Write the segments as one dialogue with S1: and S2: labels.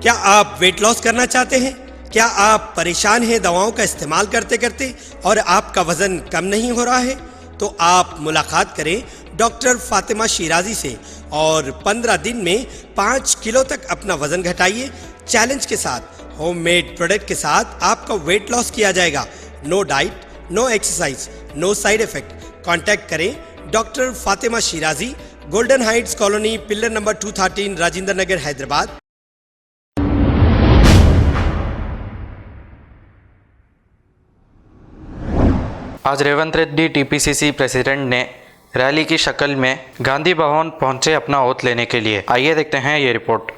S1: क्या आप weight loss करना चाहते हैं? क्या आप परेशान हैं दवाओं का इस्तेमाल करते करते और आपका वजन कम नहीं हो रहा है? तो आप मुलाकात करें डॉक्टर फातिमा शिराजी से और 15 दिन में 5 किलो तक अपना वजन घटाइए। चैलेंज के साथ, होममेड प्रोडक्ट के साथ आपका वेट लॉस किया जाएगा। No diet, no exercise, no side effect. Contact करें doctor Fatima Shirazi, golden heights colony, pillar number 213, Rajendra Nagar, Hyderabad.
S2: आज रेवंत रेड्डी टीपीसीसी प्रेसिडेंट ने रैली की शक्ल में गांधी भवन पहुंचे अपना ओथ लेने के लिए। आइए देखते हैं ये रिपोर्ट।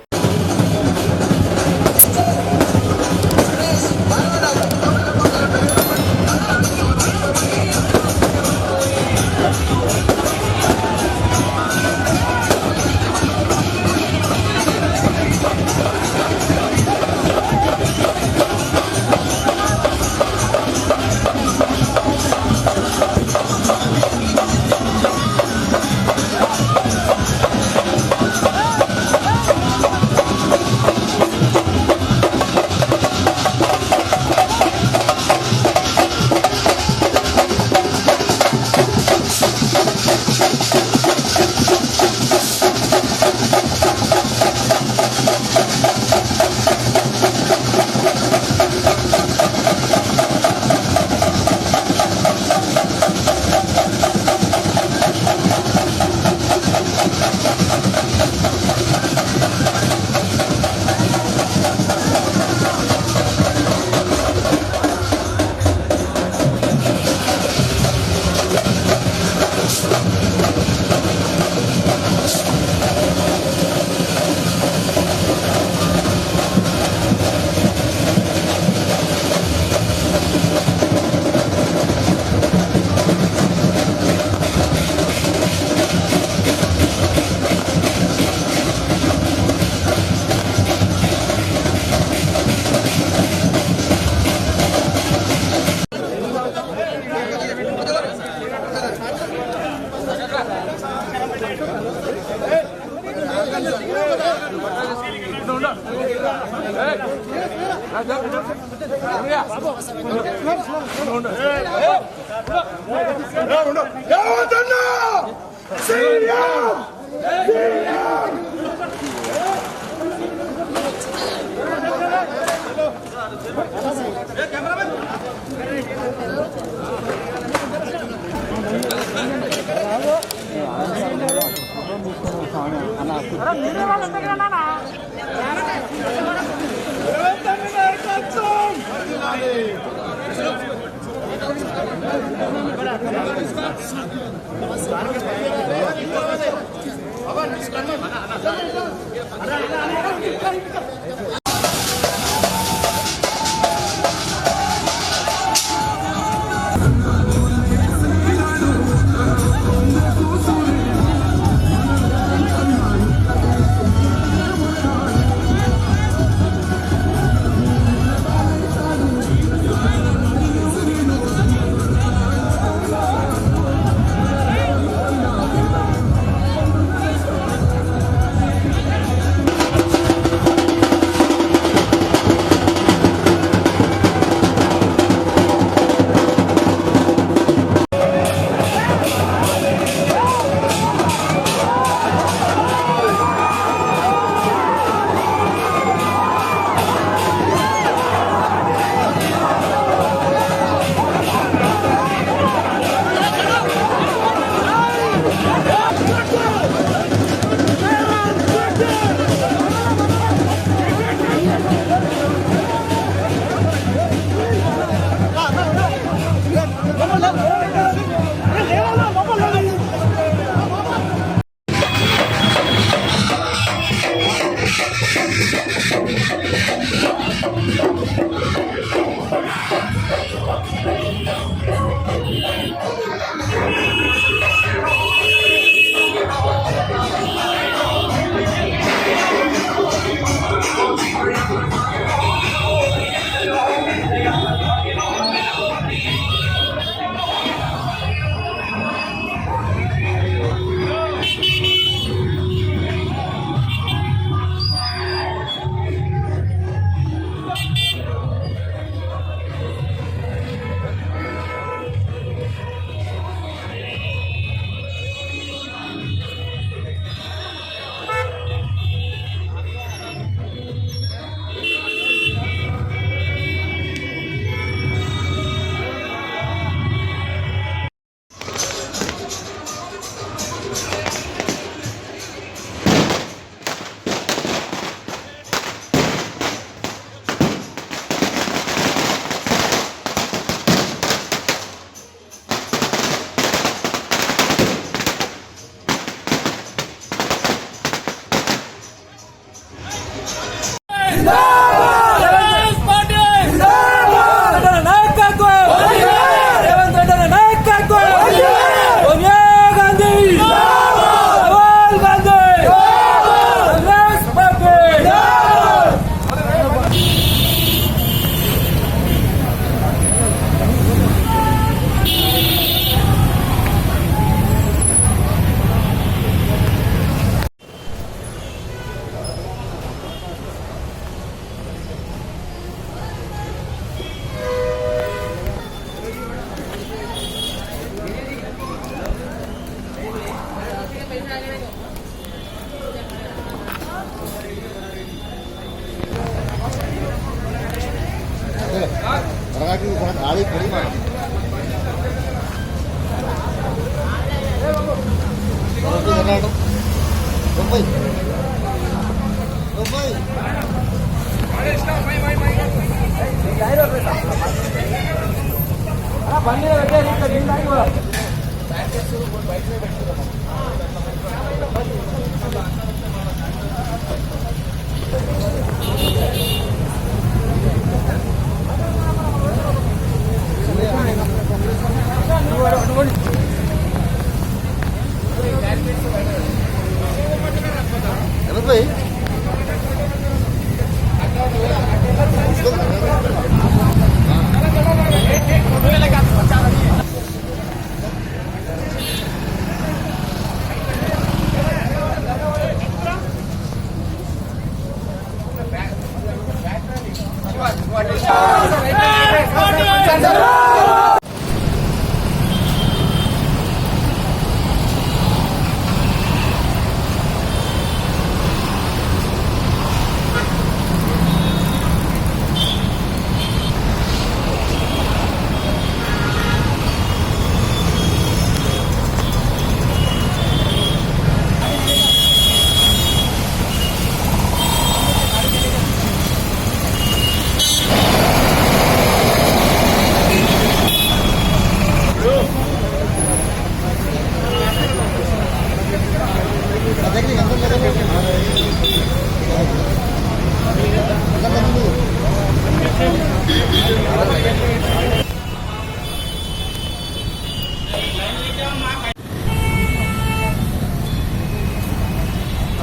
S3: मराठी आड़ी खड़ी भाई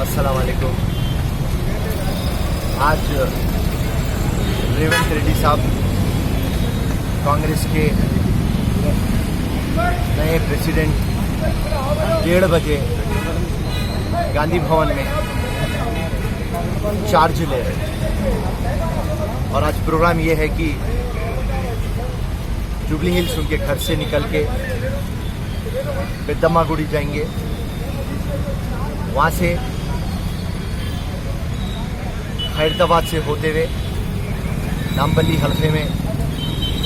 S3: अस्सलाम वालेकुम। आज रेवंत रेड्डी साहब कांग्रेस के नए प्रेसिडेंट 1:30 बजे गांधी भवन में चार्ज ले रहे हैं और आज प्रोग्राम ये है कि जुबली हिल्स उनके घर से निकल के पेद्दम्मागुड़ी जाएंगे, वहाँ से हैदराबाद से होते हुए नामपल्ली हल्के में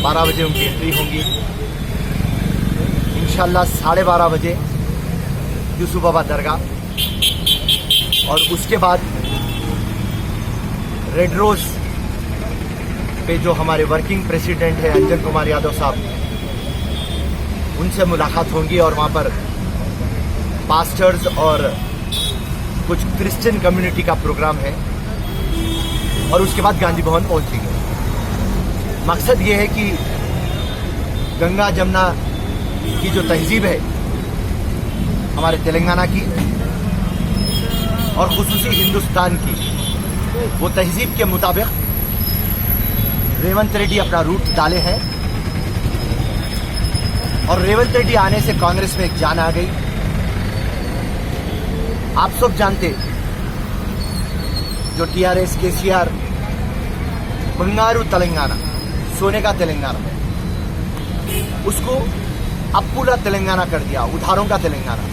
S3: 12 बजे उनकी एंट्री होंगी। इंशाल्लाह 12:30 बजे यूसुफ बाबा दरगाह और उसके बाद रेड रोज पे जो हमारे वर्किंग प्रेसिडेंट है अंजन कुमार यादव साहब, उनसे मुलाकात होंगी और वहाँ पर पास्टर्स और कुछ क्रिश्चियन कम्युनिटी का प्रोग्राम है और उसके बाद गांधी भवन पहुंचेंगे। मकसद ये है कि गंगा जमुना की जो तहजीब है हमारे तेलंगाना की और खुसूसी हिंदुस्तान की, वो तहजीब के मुताबिक रेवंत रेड्डी अपना रूट डाले हैं और रेवंत रेड्डी आने से कांग्रेस में एक जान आ गई। आप सब जानते जो टीआरएस केसीआर बंगारू तेलंगाना, सोने का तेलंगाना, उसको अपुला तेलंगाना कर दिया, उधारों का तेलंगाना।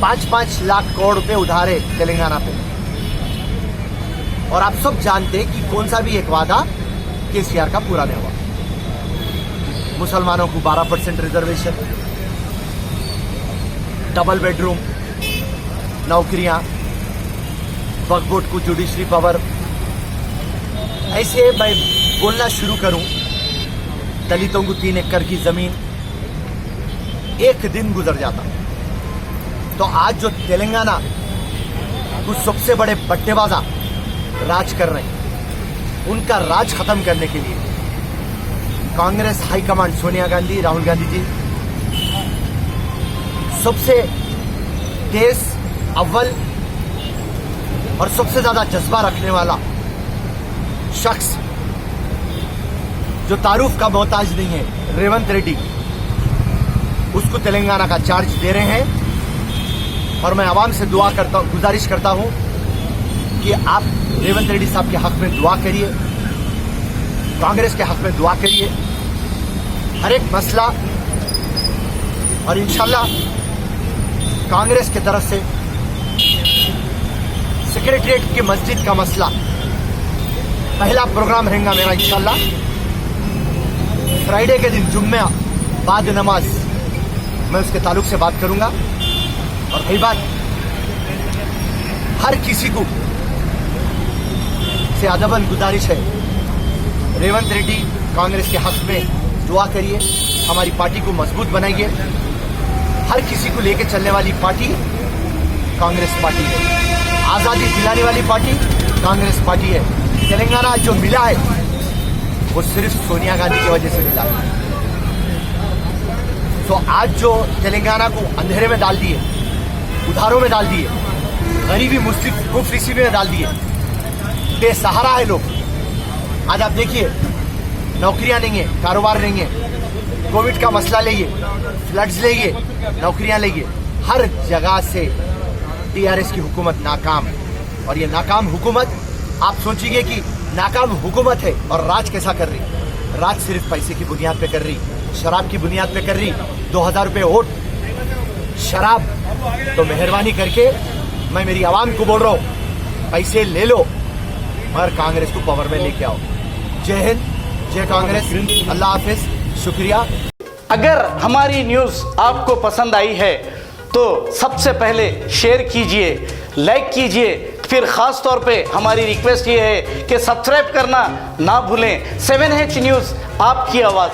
S3: 5-5 लाख करोड़ रुपए उधारे तेलंगाना पे। और आप सब जानते कि कौन सा भी एक वादा केसीआर का पूरा नहीं हुआ। मुसलमानों को 12% रिजर्वेशन, डबल बेडरूम, नौकरियां, वक्फ बोर्ड को जुडिशरी पावर। ऐसे मैं बोलना शुरू करूं, दलितों को 3 एकड़ की जमीन, एक दिन गुजर जाता। तो आज जो तेलंगाना कुछ सबसे बड़े बट्टेबाजा राज कर रहे हैं, उनका राज खत्म करने के लिए कांग्रेस हाईकमांड सोनिया गांधी, राहुल गांधी जी सबसे तेज, अव्वल और सबसे ज्यादा जज्बा रखने वाला शख्स जो तारुफ का मोहताज नहीं है, रेवंत रेड्डी, उसको तेलंगाना का चार्ज दे रहे हैं। और मैं आवाम से गुजारिश करता हूं कि आप रेवंत रेड्डी साहब के हक में दुआ करिए, कांग्रेस के हक में दुआ करिए, हर एक मसला। और इंशाल्लाह कांग्रेस की तरफ से सेक्रेटरिएट की मस्जिद का मसला पहला प्रोग्राम रहेगा मेरा इंशाल्लाह। फ्राइडे के दिन जुम्मे बाद नमाज मैं उसके ताल्लुक से बात करूंगा। और रही बात हर किसी को से अदबन गुजारिश है, रेवंत रेड्डी कांग्रेस के हक में दुआ करिए, हमारी पार्टी को मजबूत बनाइए। हर किसी को लेकर चलने वाली पार्टी कांग्रेस पार्टी है, आजादी दिलाने वाली पार्टी कांग्रेस पार्टी है। तेलंगाना जो मिला है वो सिर्फ सोनिया गांधी की वजह से मिला है। तो आज जो तेलंगाना को अंधेरे में डाल दिए, उधारों में डाल दिए, गरीबी मुफ्लिसी में डाल दिए, बेसहारा है लोग। आज आप देखिए नौकरियां नहीं है, कारोबार नहीं है, कोविड का मसला लेइए, फ्लड्स लेइए, नौकरियां लेइए, हर जगह से टीआरएस की हुकूमत नाकाम। और ये नाकाम हुकूमत, आप सोचिए कि नाकाम हुकूमत है और राज कैसा कर रही? राज सिर्फ पैसे की बुनियाद पे कर रही, शराब की बुनियाद पे कर रही। 2000 रुपये वोट शराब। तो मेहरबानी करके मैं मेरी आवाम को बोल रहा हूँ, पैसे ले लो मगर कांग्रेस को पावर में लेके आओ। जय हिंद, जय कांग्रेस, अल्लाह हाफिज, शुक्रिया।
S4: अगर हमारी न्यूज़ आपको पसंद आई है तो सबसे पहले शेयर कीजिए, लाइक कीजिए, फिर ख़ास तौर पे हमारी रिक्वेस्ट ये है कि सब्सक्राइब करना ना भूलें। 7H न्यूज़, आपकी आवाज़।